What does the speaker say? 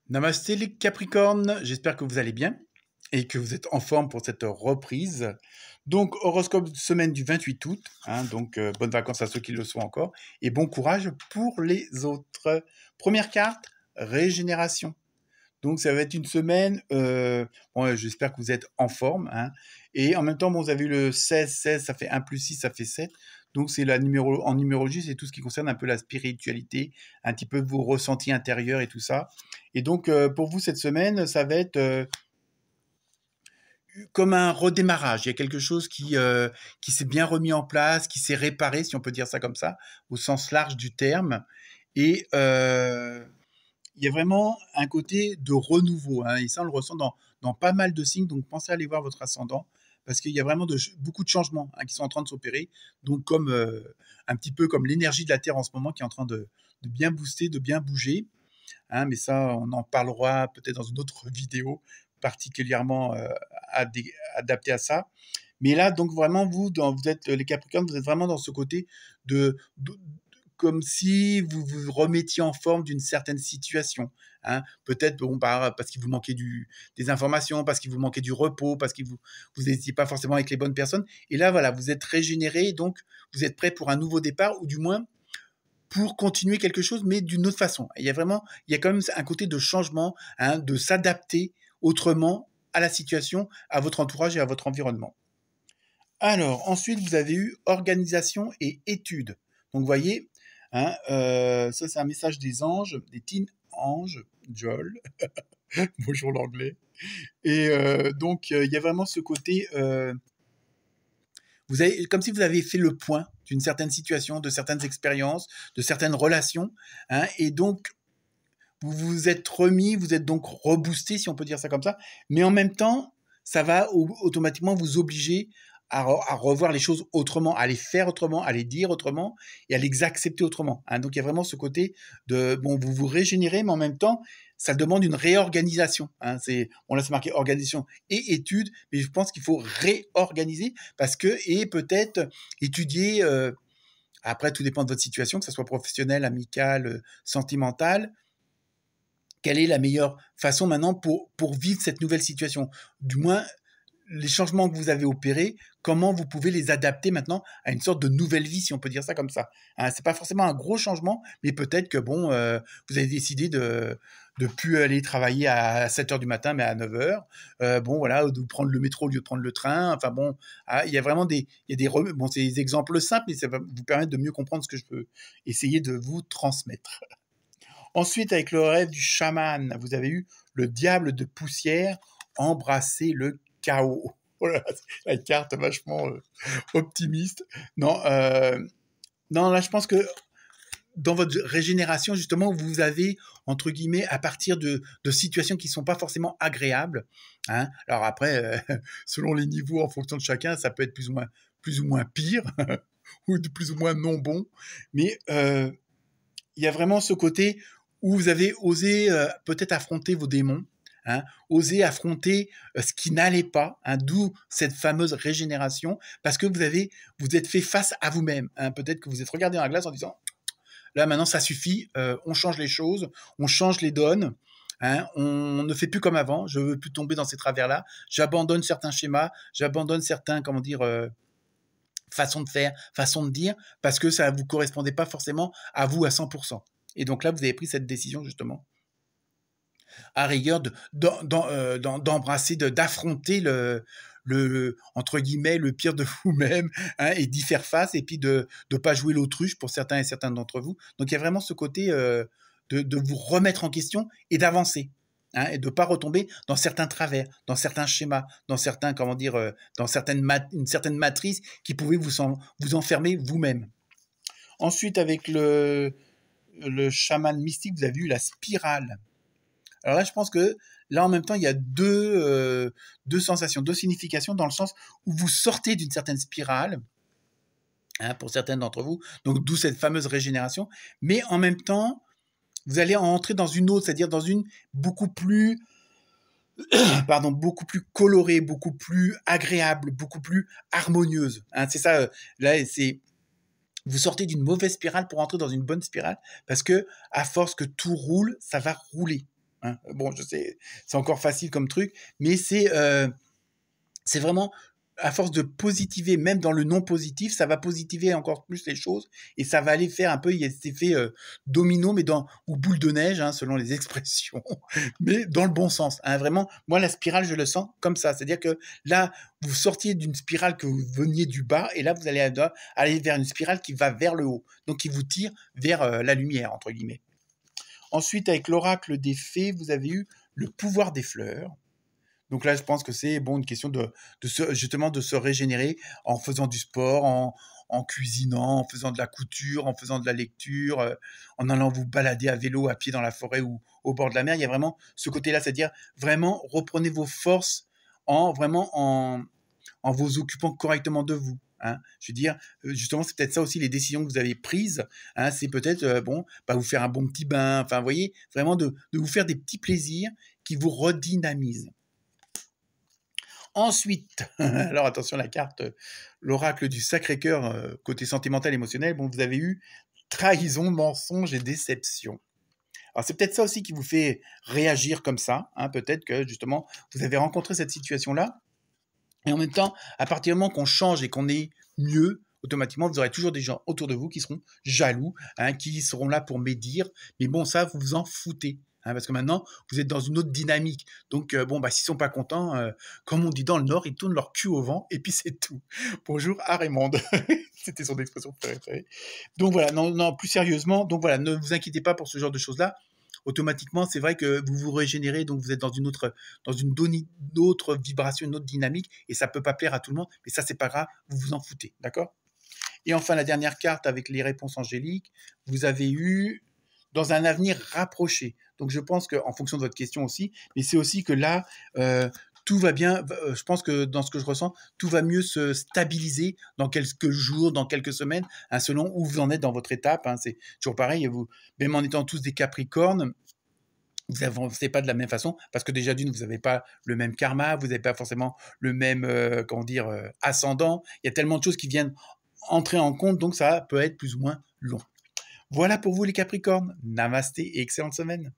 Namasté les Capricornes, j'espère que vous allez bien et que vous êtes en forme pour cette reprise. Donc, horoscope semaine du 28 août, donc bonnes vacances à ceux qui le sont encore, et bon courage pour les autres. Première carte, régénération. Donc, ça va être une semaine, bon, j'espère que vous êtes en forme, et en même temps, bon, vous avez eu le 16, ça fait 1 plus 6, ça fait 7. Donc, c'est en numérologie, c'est tout ce qui concerne un peu la spiritualité, un petit peu vos ressentis intérieurs et tout ça. Et donc, pour vous, cette semaine, ça va être comme un redémarrage. Il y a quelque chose qui s'est bien remis en place, qui s'est réparé, si on peut dire ça comme ça, au sens large du terme. Et il y a vraiment un côté de renouveau, et ça, on le ressent dans pas mal de signes. Donc, pensez à aller voir votre ascendant, parce qu'il y a vraiment beaucoup de changements qui sont en train de s'opérer. Donc, comme un petit peu comme l'énergie de la Terre en ce moment qui est en train de bien booster, de bien bouger. Mais ça, on en parlera peut-être dans une autre vidéo particulièrement adaptée à ça. Mais là, donc vraiment, vous êtes les Capricornes, vous êtes vraiment dans ce côté de comme si vous vous remettiez en forme d'une certaine situation. Peut-être bon, parce qu'il vous manquait des informations, parce qu'il vous manquait du repos, parce que vous n'étiez pas forcément avec les bonnes personnes. Et là, voilà, vous êtes régénéré, donc vous êtes prêt pour un nouveau départ, ou du moins pour continuer quelque chose, mais d'une autre façon. Il y a quand même un côté de changement, de s'adapter autrement à la situation, à votre entourage et à votre environnement. Alors, ensuite, vous avez eu organisation et études. Donc, vous voyez, ça, c'est un message des anges, des teen anges, Joel. Bonjour l'anglais. Et donc, il y a vraiment ce côté comme si vous avez fait le point d'une certaine situation, de certaines expériences, de certaines relations, et donc vous vous êtes remis, vous êtes donc reboosté, si on peut dire ça comme ça, mais en même temps, ça va automatiquement vous obliger à revoir les choses autrement, à les faire autrement, à les dire autrement et à les accepter autrement. Donc il y a vraiment ce côté de, bon, vous vous régénérez, mais en même temps, ça demande une réorganisation. Là, c'est marqué organisation et études, mais je pense qu'il faut réorganiser et peut-être étudier, après tout dépend de votre situation, que ce soit professionnelle, amicale, sentimentale, quelle est la meilleure façon maintenant pour vivre cette nouvelle situation. Du moins, les changements que vous avez opérés, comment vous pouvez les adapter maintenant à une sorte de nouvelle vie, si on peut dire ça comme ça. C'est pas forcément un gros changement, mais peut-être que bon, vous avez décidé de plus aller travailler à 7 heures du matin, mais à 9 heures. Bon, voilà, de prendre le métro au lieu de prendre le train. Enfin bon, il y a vraiment bon, c'est des exemples simples, mais ça va vous permettre de mieux comprendre ce que je peux essayer de vous transmettre. Ensuite, avec le rêve du chaman, vous avez eu le diable de poussière, embrasser le chaos. Voilà, la carte vachement optimiste. Non, non, là, je pense que dans votre régénération, justement, vous avez, entre guillemets, à partir de situations qui ne sont pas forcément agréables. Alors après, selon les niveaux, en fonction de chacun, ça peut être plus ou moins pire, ou de plus ou moins non bon. Mais il y a vraiment ce côté où vous avez osé peut-être affronter vos démons, oser affronter ce qui n'allait pas, d'où cette fameuse régénération, parce que vous êtes fait face à vous-même. Peut-être que vous êtes regardé dans la glace en disant là maintenant ça suffit, on change les choses, on change les donnes. On ne fait plus comme avant, je ne veux plus tomber dans ces travers-là, j'abandonne certains schémas, j'abandonne certains, façons de faire, façons de dire, parce que ça ne vous correspondait pas forcément à vous à 100%. Et donc là, vous avez pris cette décision justement, à rigueur, d'embrasser, d'affronter entre guillemets, le pire de vous-même, et d'y faire face, et puis de ne pas jouer l'autruche pour certains et certaines d'entre vous. Donc il y a vraiment ce côté de vous remettre en question et d'avancer. Et de ne pas retomber dans certains travers, dans certains schémas, dans certains, dans une certaine matrice qui pouvait vous enfermer vous-même. Ensuite, avec le chaman mystique, vous avez eu la spirale. Alors là, je pense que là, en même temps, il y a deux sensations, deux significations, dans le sens où vous sortez d'une certaine spirale, pour certaines d'entre vous, donc d'où cette fameuse régénération, mais en même temps, vous allez entrer dans une autre, c'est-à-dire dans une beaucoup plus beaucoup plus colorée, beaucoup plus agréable, beaucoup plus harmonieuse. C'est ça, là, vous sortez d'une mauvaise spirale pour entrer dans une bonne spirale, parce que à force que tout roule, ça va rouler. hein. Bon, je sais, c'est encore facile comme truc, mais c'est vraiment à force de positiver, même dans le non positif, ça va positiver encore plus les choses et ça va aller faire un peu, il y a cet effet domino, mais ou boule de neige, hein, selon les expressions, mais dans le bon sens, hein. Vraiment, moi, la spirale, je le sens comme ça. C'est-à-dire que là, vous sortiez d'une spirale que vous veniez du bas et là, vous allez aller vers une spirale qui va vers le haut, donc qui vous tire vers la lumière, entre guillemets. Ensuite, avec l'oracle des fées, vous avez eu le pouvoir des fleurs. Donc là, je pense que c'est bon une question justement de se régénérer en faisant du sport, en cuisinant, en faisant de la couture, en faisant de la lecture, en allant vous balader à vélo, à pied dans la forêt ou au bord de la mer. Il y a vraiment ce côté-là, c'est-à-dire vraiment reprenez vos forces en vous occupant correctement de vous. Hein. Je veux dire, justement, c'est peut-être ça aussi les décisions que vous avez prises. Hein, c'est peut-être vous faire un bon petit bain. Enfin, vous voyez, vraiment de vous faire des petits plaisirs qui vous redynamisent. Ensuite, alors attention, la carte, l'oracle du Sacré-Cœur, côté sentimental, émotionnel, bon, vous avez eu trahison, mensonge et déception. Alors c'est peut-être ça aussi qui vous fait réagir comme ça, hein, peut-être que justement, vous avez rencontré cette situation-là, et en même temps, à partir du moment qu'on change et qu'on est mieux, automatiquement, vous aurez toujours des gens autour de vous qui seront jaloux, hein, qui seront là pour médire, mais bon, ça, vous vous en foutez. Hein, parce que maintenant, vous êtes dans une autre dynamique. Donc, s'ils ne sont pas contents, comme on dit dans le Nord, ils tournent leur cul au vent et puis c'est tout. Bonjour à Raymond. C'était son expression préférée. Donc voilà, non, plus sérieusement, donc voilà, ne vous inquiétez pas pour ce genre de choses-là. Automatiquement, c'est vrai que vous vous régénérez, donc vous êtes dans une autre vibration, une autre dynamique, et ça peut pas plaire à tout le monde, mais ça, c'est pas grave, vous vous en foutez, d'accord? Et enfin, la dernière carte avec les réponses angéliques, vous avez eu dans un avenir rapproché. Donc, je pense qu'en fonction de votre question aussi, mais c'est aussi que là, tout va bien. Je pense que dans ce que je ressens, tout va mieux se stabiliser dans quelques jours, dans quelques semaines, hein, selon où vous en êtes dans votre étape. Hein, c'est toujours pareil. Vous, même en étant tous des Capricornes, vous n'avancez pas de la même façon parce que déjà d'une, vous n'avez pas le même karma, vous n'avez pas forcément le même, ascendant. Il y a tellement de choses qui viennent entrer en compte, donc ça peut être plus ou moins long. Voilà pour vous les Capricornes. Namasté et excellente semaine.